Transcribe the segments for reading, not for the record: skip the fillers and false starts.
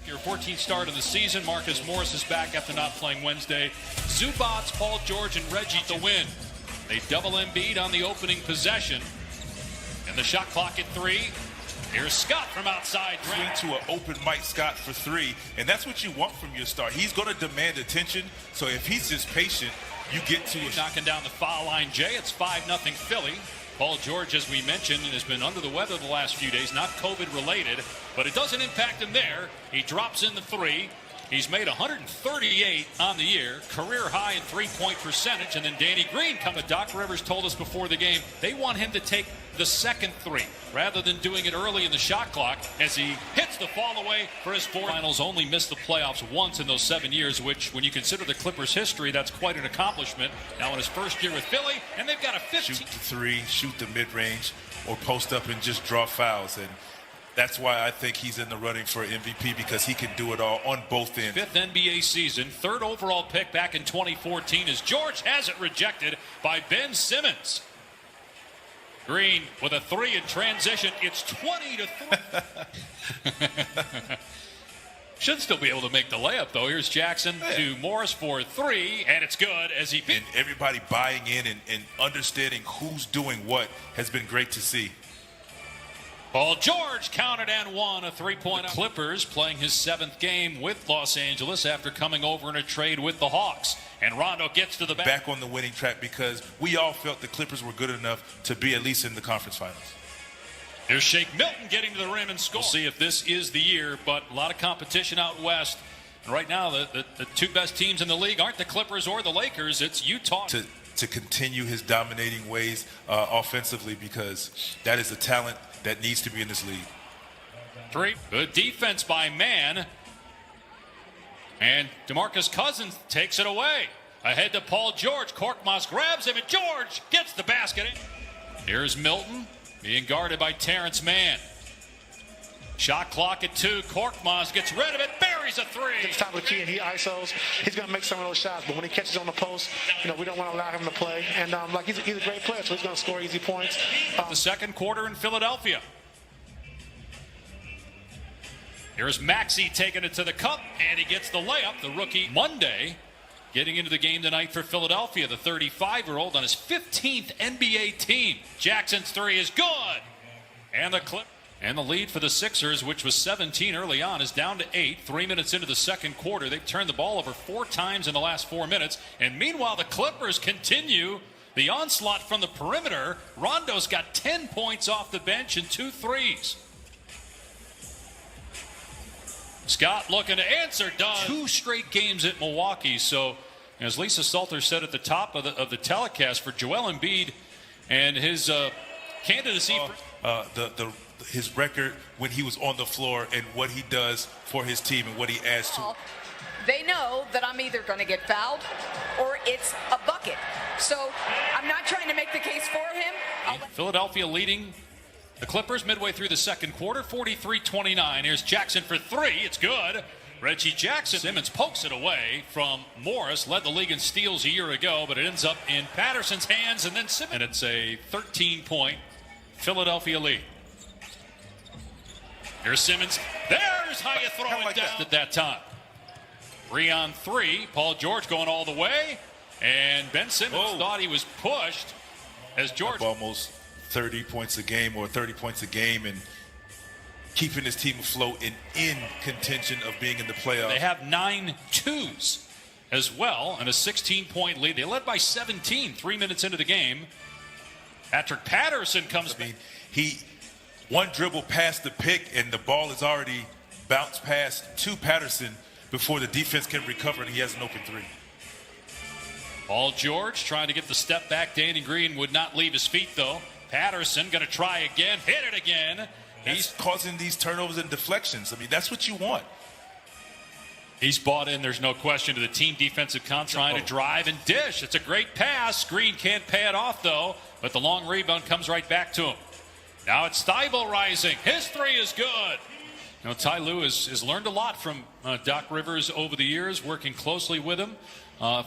Your 14th start of the season. Marcus Morris is back after not playing Wednesday. Zubats, Paul George, and Reggie to win. They double Embiid on the opening possession. And the shot clock at 3. Here's Scott from outside. To an open Mike Scott for 3, and that's what you want from your star. He's going to demand attention, so if he's just patient, you get to it. Knocking down the foul line, Jay. It's 5-0 Philly. Paul George, as we mentioned, has been under the weather the last few days, not COVID related, but it doesn't impact him there. He drops in the 3. He's made 138 on the year, career high in three-point percentage. And then Danny Green coming. Doc Rivers told us before the game they want him to take the second 3 rather than doing it early in the shot clock, as he hits the fall away for his 4th. Finals. Only missed the playoffs once in those 7 years, which when you consider the Clippers' history, that's quite an accomplishment. Now in his first year with Philly, and they've got a 15. Shoot the 3, shoot the mid-range, or post up and just draw fouls. And that's why I think he's in the running for MVP, because he can do it all on both ends. 5th NBA season, 3rd overall pick back in 2014, as George has it rejected by Ben Simmons. Green with a 3 in transition. It's 20-3. Should still be able to make the layup, though. Here's Jackson to Morris for 3, and it's good as he... And everybody buying in and understanding who's doing what has been great to see. Paul George counted and won a 3-point. Clippers playing his 7th game with Los Angeles after coming over in a trade with the Hawks. And Rondo gets to the back on the winning track, because we all felt the Clippers were good enough to be at least in the conference finals. There's Shake Milton getting to the rim and score. We'll see if this is the year, but a lot of competition out west. And right now, the 2 best teams in the league aren't the Clippers or the Lakers. It's Utah. To continue his dominating ways offensively, because that is a talent that needs to be in this league. 3. Good defense by Mann. And DeMarcus Cousins takes it away. Ahead to Paul George. Korkmaz grabs him, and George gets the basket. Here's Milton being guarded by Terrence Mann. Shot clock at 2. Korkmaz gets rid of it, buries a 3. It's top of the key, and he ISOs. He's going to make some of those shots, but when he catches on the post, we don't want to allow him to play. And he's a great player, so he's going to score easy points. The second quarter in Philadelphia. Here's Maxey taking it to the cup, and he gets the layup. The rookie Monday getting into the game tonight for Philadelphia, the 35-year-old on his 15th NBA team. Jackson's 3 is good. And the lead for the Sixers, which was 17 early on, is down to 8. 3 minutes into the second quarter. They've turned the ball over 4 times in the last 4 minutes. And meanwhile, the Clippers continue the onslaught from the perimeter. Rondo's got 10 points off the bench and 2 threes. Scott looking to answer, does. 2 straight games at Milwaukee. So, as Lisa Salter said at the top of the telecast, for Joel Embiid and his candidacy for his record when he was on the floor and what he does for his team and what he adds to. They know that I'm either going to get fouled or it's a bucket. So I'm not trying to make the case for him. Philadelphia leading the Clippers midway through the second quarter, 43-29. Here's Jackson for 3. It's good. Reggie Jackson. Simmons pokes it away from Morris. Led the league in steals a year ago, but it ends up in Patterson's hands, and then Simmons. And it's a 13-point Philadelphia lead. Here's Simmons. There's how you throw it down at that time. 3 on 3. Paul George going all the way. And Ben Simmons thought he was pushed as George. Almost 30 points a game or 30 points a game, and keeping his team afloat and in contention of being in the playoffs. They have 9 twos as well and a 16-point lead. They led by 17 3 minutes into the game. Patrick Patterson comes. He one dribble past the pick, and the ball is already bounced past to Patterson before the defense can recover, and he has an open 3. Paul George trying to get the step back. Danny Green would not leave his feet, though. Patterson going to try again, hit it again. He's causing these turnovers and deflections. I mean, that's what you want. He's bought in, there's no question, to the team defensive concept, trying to drive and dish. It's a great pass. Green can't pay it off, though, but the long rebound comes right back to him. Now it's Thybulle rising. His 3 is good. Ty Lue has learned a lot from Doc Rivers over the years, working closely with him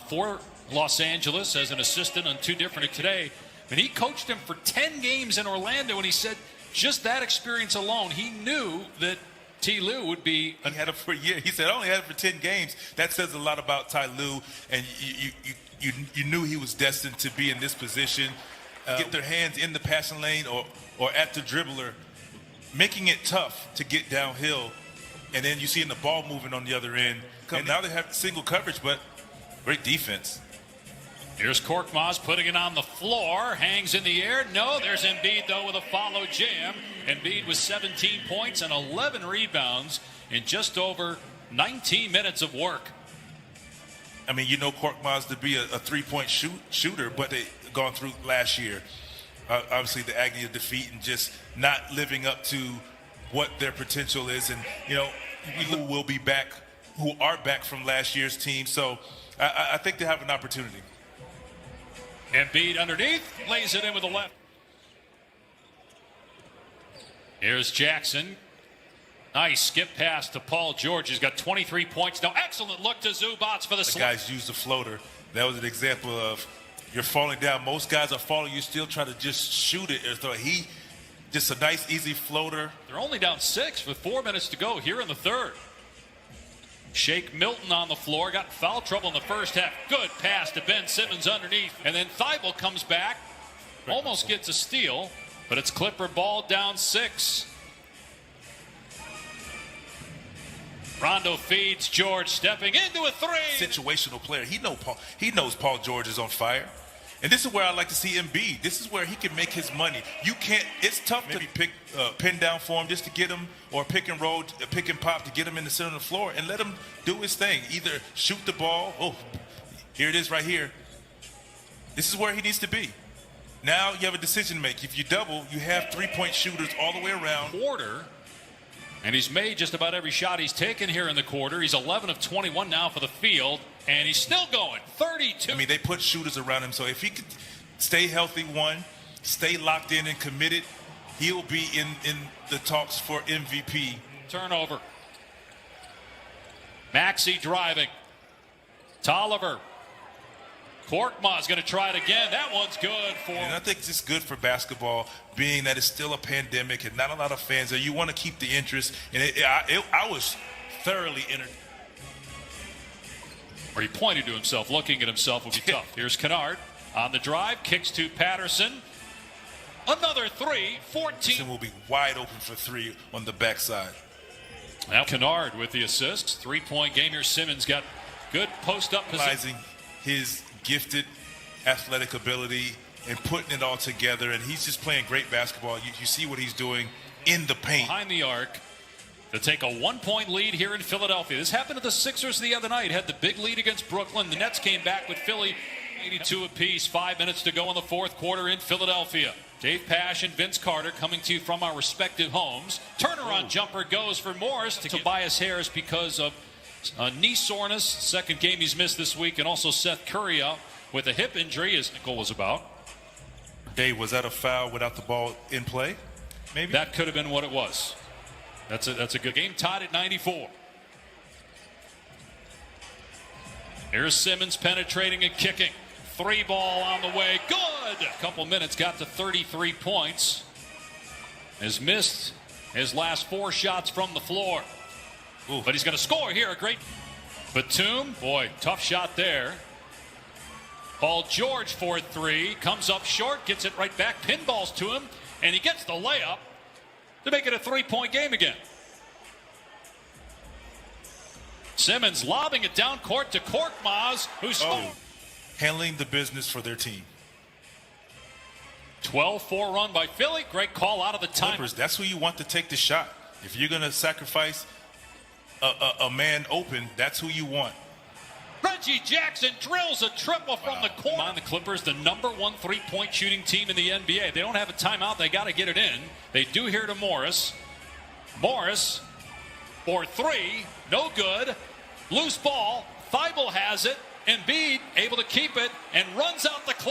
for Los Angeles as an assistant on 2 different today. And he coached him for 10 games in Orlando, and he said just that experience alone, he knew that Ty Lue would be. He had him for a year. He said, I only had him for 10 games. That says a lot about Ty Lue, and you knew he was destined to be in this position. Get their hands in the passing lane or at the dribbler, making it tough to get downhill. And then you see the ball moving on the other end. And now they have single coverage, but great defense. Here's Korkmaz putting it on the floor, hangs in the air. No, there's Embiid, though, with a follow jam. Embiid with 17 points and 11 rebounds in just over 19 minutes of work. I mean, you know Korkmaz to be a three-point shooter, but they gone through last year. Obviously, the agony of defeat and just not living up to what their potential is. And, you know, who will be back, who are back from last year's team. So I think they have an opportunity. Embiid underneath, lays it in with the left. Here's Jackson. Nice skip pass to Paul George. He's got 23 points. Now, excellent look to Zubac for the The guys use the floater. That was an example of you're falling down. Most guys are falling. You still try to just shoot it. So he, just a nice, easy floater. They're only down 6 with 4 minutes to go here in the third. Shake Milton on the floor. Got foul trouble in the first half. Good pass to Ben Simmons underneath. And then Thibault comes back. Almost gets a steal. But it's Clipper ball down 6. Rondo feeds George, stepping into a 3. Situational player. He knows Paul George is on fire. And this is where I like to see Embiid. This is where he can make his money. You can't. It's tough to pin down for him just to get him, or pick and roll, pick and pop to get him in the center of the floor and let him do his thing. Either shoot the ball. Oh, here it is right here. This is where he needs to be. Now you have a decision to make. If you double, you have three-point shooters all the way around. Quarter. And he's made just about every shot he's taken here in the quarter. He's 11 of 21 now for the field. And he's still going. 32. I mean, they put shooters around him. So if he could stay healthy, stay locked in and committed, he'll be in the talks for MVP. Turnover. Maxey driving. Tolliver. Korkmaz going to try it again. That one's good for him. And I think it's just good for basketball, being that it's still a pandemic and not a lot of fans there. You want to keep the interest. And I was thoroughly entertained. Or he pointed to himself, looking at himself would be tough. Here's Kennard on the drive, kicks to Patterson. Another 3, 14. Will be wide open for 3 on the backside. Now Kennard with the assist. 3-point game here. Simmons got good post-up position. Realizing his gifted athletic ability and putting it all together, and he's just playing great basketball. You see what he's doing in the paint. Behind the arc to take a 1-point lead here in Philadelphia. This happened to the Sixers the other night. Had the big lead against Brooklyn. The Nets came back with Philly 82 apiece. 5 minutes to go in the fourth quarter in Philadelphia. Dave Pash and Vince Carter coming to you from our respective homes. Turnaround jumper goes for Morris to Tobias Harris because of knee soreness. Second game he's missed this week. And also Seth Curry out with a hip injury, as Nicole was about. Dave, was that a foul without the ball in play? Maybe that could have been what it was. That's a good game. Tied at 94. Here's Simmons penetrating and kicking. 3 ball on the way. Good. A couple minutes, got to 33 points. Has missed his last 4 shots from the floor. Ooh. But he's going to score here. A great Batum. Boy, tough shot there. Paul George for 3. Comes up short. Gets it right back. Pinballs to him. And he gets the layup to make it a 3-point game again. Simmons lobbing it down court to Korkmaz, who's handling the business for their team. 12-4 run by Philly. Great call out of the time. Clippers, that's who you want to take the shot. If you're going to sacrifice a man open, that's who you want. Reggie Jackson drills a triple from the corner. On the Clippers, the number 1 3-point shooting team in the NBA. They don't have a timeout. They got to get it in. They do here to Morris. Morris for 3. No good. Loose ball. Thibault has it. Embiid able to keep it and runs out the clock.